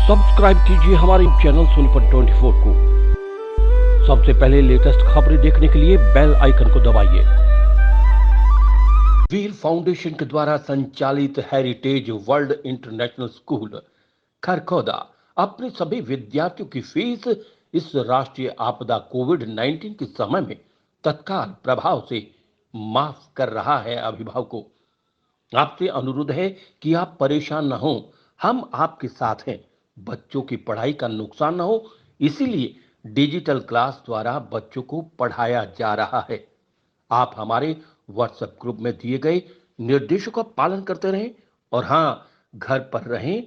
Subscribe कीजिए हमारे channel Sonipat 24 को। सबसे पहले लेटेस्ट खबरें देखने के लिए बेल आइकन को दबाइए। वीर फाउंडेशन के द्वारा संचालित heritage world international school Kharkhoda अपने सभी विद्यार्थियों की फीस इस राष्ट्रीय आपदा कोविड-19 के समय में तत्काल प्रभाव से माफ कर रहा है। अभिभावकों, आपसे अनुरोध है कि आप परेशान न हो, हम आपके साथ हैं। बच्चों की पढ़ाई का नुकसान न हो, इसीलिए डिजिटल क्लास द्वारा बच्चों को पढ़ाया जा रहा है। आप हमारे व्हाट्सएप ग्रुप में दिए गए निर्देशों का पालन करते रहें और हाँ, घर पर रहें,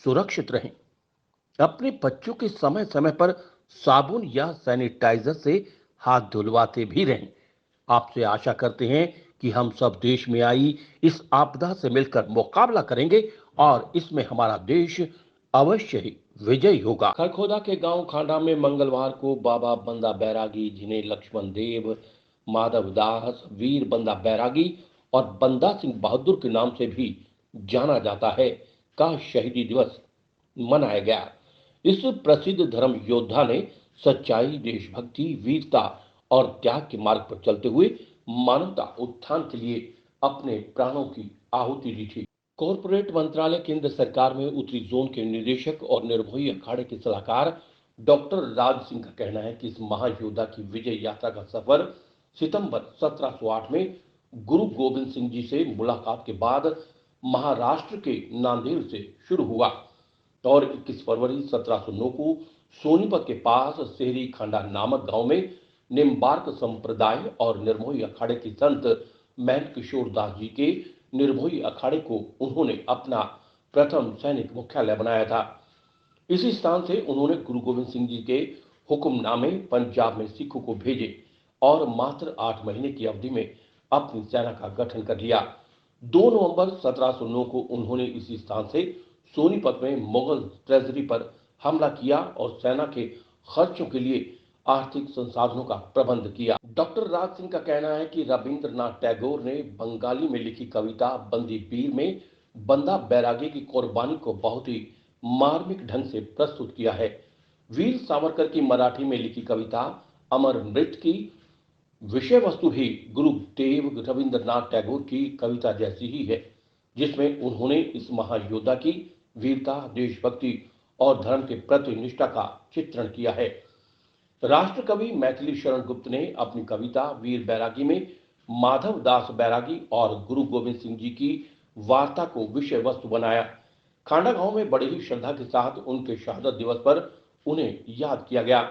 सुरक्षित रहें। अपने बच्चों के समय समय पर साबुन या सैनिटाइजर से हाथ धुलवाते भी रहें। आपसे आशा करते हैं कि हम सब देश में आई इस आपदा से मिलकर मुकाबला करेंगे और इसमें हमारा देश अवश्य ही विजयी होगा। खरखोदा के गांव खांडा में मंगलवार को बाबा बंदा बैरागी, जिन्हें लक्ष्मण देव, माधव दास, वीर बंदा बैरागी और बंदा सिंह बहादुर के नाम से भी जाना जाता है, का शहीदी दिवस मनाया गया। इस प्रसिद्ध धर्म योद्धा ने सच्चाई, देशभक्ति, वीरता और त्याग के मार्ग पर चलते हुए मानवता उत्थान के लिए अपने प्राणों की आहुति दी थी। कॉरपोरेट मंत्रालय केंद्र सरकार में उत्तरी जोन के निदेशक और निर्मोही अखाड़े के सलाहकार डॉक्टर राज सिंह का कहना है कि इस महायोद्धा की विजय यात्रा का सफर सितंबर 1708 में गुरु गोविंद सिंह जी से मुलाकात के बाद महाराष्ट्र के नांदेड़ से शुरू हुआ और 21 फरवरी 1709 को सोनीपत के पास सेहरी खांडा नामक गांव में निम्बार्क संप्रदाय और निर्मोही अखाड़े के संत महंत किशोर दास जी के निर्मोही अखाड़े को उन्होंने अपना प्रथम सैनिक मुख्यालय बनाया था। इसी स्थान से उन्होंने गुरु गोविंद सिंह जी के हुक्मनामे पंजाब में सिखों को भेजे और मात्र 8 महीने की अवधि में अपनी सेना का गठन कर लिया। 2 नवंबर 1709 को उन्होंने इसी स्थान से सोनीपत में मुगल ट्रेजरी पर हमला किया और सेना के खर्चों के लिए आर्थिक संसाधनों का प्रबंध किया। डॉक्टर राज सिंह का कहना है कि रविंद्रनाथ टैगोर ने बंगाली में लिखी कविता बंदी बीर में बंदा बैरागी की कुर्बानी को बहुत ही मार्मिक ढंग से प्रस्तुत किया है। वीर सावरकर की मराठी में लिखी कविता अमर मृत की विषय वस्तु भी गुरुदेव रविंद्रनाथ टैगोर की कविता जैसी ही है, जिसमें उन्होंने इस महायोद्धा की वीरता, देशभक्ति और धर्म के प्रति निष्ठा का चित्रण किया है। राष्ट्र कवि मैथिली शरण गुप्त ने अपनी कविता वीर बैरागी में माधव दास बैरागी और गुरु गोविंद सिंह जी की वार्ता को विषय वस्तु बनाया। खांडा गांव में बड़ी ही श्रद्धा के साथ उनके शहादत दिवस पर उन्हें याद किया गया।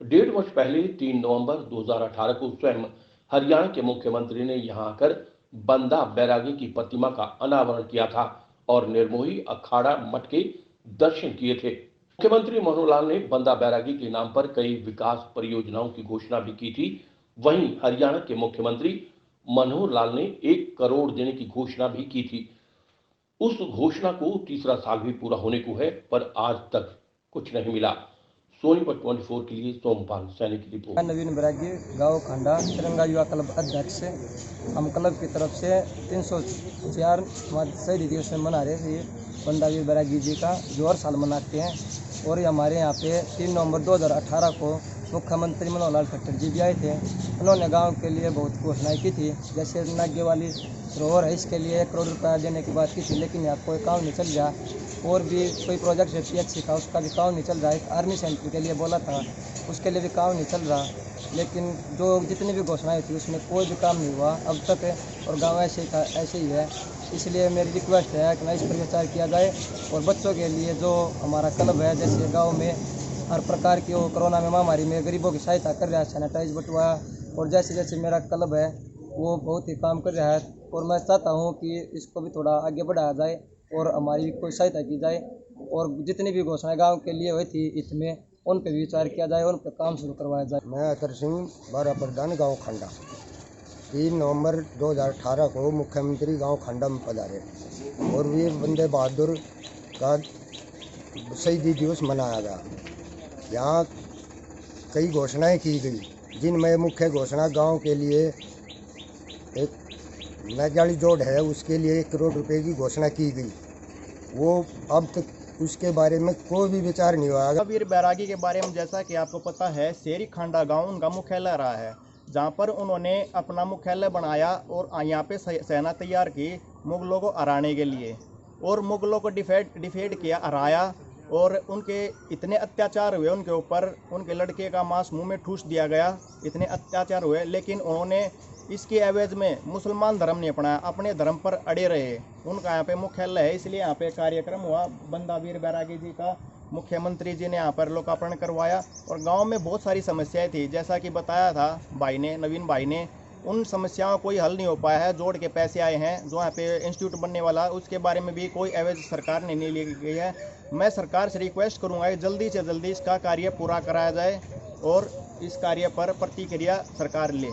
1.5 वर्ष पहले 3 नवंबर 2018 को स्वयं हरियाणा के मुख्यमंत्री ने यहां आकर बंदा बैरागी की प्रतिमा का अनावरण किया था और निर्मोही अखाड़ा मठ के दर्शन किए थे। मुख्यमंत्री मनोहर लाल ने बंदा बैरागी के नाम पर कई विकास परियोजनाओं की घोषणा भी की थी। वहीं हरियाणा के मुख्यमंत्री मनोहर लाल ने 1 करोड़ देने की घोषणा भी की थी। उस घोषणा को तीसरा साल भी पूरा होने को है, पर आज तक कुछ नहीं मिला। सोनीपत 24 के लिए सोमपाल सैनी की रिपोर्ट। नवीन बैरागी, गांव खांडा, तिरंगा युवा क्लब अध्यक्ष। हम क्लब की तरफ से 304 शहीदी दिवस में मना रहे थे बंदा वीर बैरागी जी का, जो हर साल मनाते हैं। और ये हमारे यहाँ पे 3 नवंबर 2018 को मुख्यमंत्री मनोहर लाल खट्टर जी भी आए थे। उन्होंने गांव के लिए बहुत घोषणाएं की थी, जैसे नागे वाली सरोवर है, इसके लिए 1 करोड़ रुपया देने की बात की थी, लेकिन यहाँ कोई काम नहीं चल रहा। और भी कोई प्रोजेक्ट है PHC का, उसका भी काम नहीं चल रहा है। आर्मी सेंटर के लिए बोला था, उसके लिए भी काम नहीं चल रहा। लेकिन जो जितनी भी घोषणाएं थी उसमें कोई भी काम नहीं हुआ अब तक, और गाँव ऐसे ही है। इसलिए मेरी रिक्वेस्ट है कि इस पर विचार किया जाए और बच्चों के लिए जो हमारा क्लब है, जैसे गांव में हर प्रकार की वो कोरोना में महामारी में गरीबों की सहायता कर रहा है, सैनिटाइज बटवा, और जैसे जैसे मेरा क्लब है वो बहुत ही काम कर रहा है। और मैं चाहता हूँ कि इसको भी थोड़ा आगे बढ़ाया जाए और हमारी कोई सहायता की जाए, और जितनी भी घोषणाएं गाँव के लिए हुई थी इसमें उन पर भी विचार किया जाए, उन पर काम शुरू करवाया जाए। मैं अतर सिंह, बारा प्रधान, गाँव खांडा। 3 नवंबर 2018 को मुख्यमंत्री गांव खांडा में पधारे और वीर बंदे बहादुर का शहीदी दिवस मनाया गया। यहाँ कई घोषणाएं की गई, जिनमें मुख्य घोषणा गांव के लिए एक नजाली जोड़ है, उसके लिए 1 करोड़ रुपए की घोषणा की गई। वो अब तक उसके बारे में कोई भी विचार नहीं हुआ। वीर बैरागी के बारे में जैसा कि आपको पता है, शेरी खांडा गांव उनका मुख्यालय रहा है, जहां पर उन्होंने अपना मुख्यालय बनाया और यहाँ पे सेना तैयार की मुगलों को हराने के लिए, और मुगलों को डिफेट किया, हराया, और उनके इतने अत्याचार हुए उनके ऊपर, उनके लड़के का मांस मुंह में ठूस दिया गया, इतने अत्याचार हुए, लेकिन उन्होंने इसके एवज में मुसलमान धर्म नहीं अपनाया, अपने धर्म पर अड़े रहे। उनका यहाँ पे मुख्यालय है, इसलिए यहाँ पे कार्यक्रम हुआ। बंदा वीर बैरागी जी का मुख्यमंत्री जी ने यहाँ पर लोकार्पण करवाया। और गांव में बहुत सारी समस्याएं थी, जैसा कि बताया था भाई ने, नवीन भाई ने, उन समस्याओं कोई हल नहीं हो पाया है। जोड़ के पैसे आए हैं जो यहाँ पे इंस्टीट्यूट बनने वाला, उसके बारे में भी कोई एवज सरकार ने नहीं ली गई है। मैं सरकार से रिक्वेस्ट करूँगा कि जल्दी से जल्दी इसका कार्य पूरा कराया जाए और इस कार्य पर प्रतिक्रिया सरकार ले।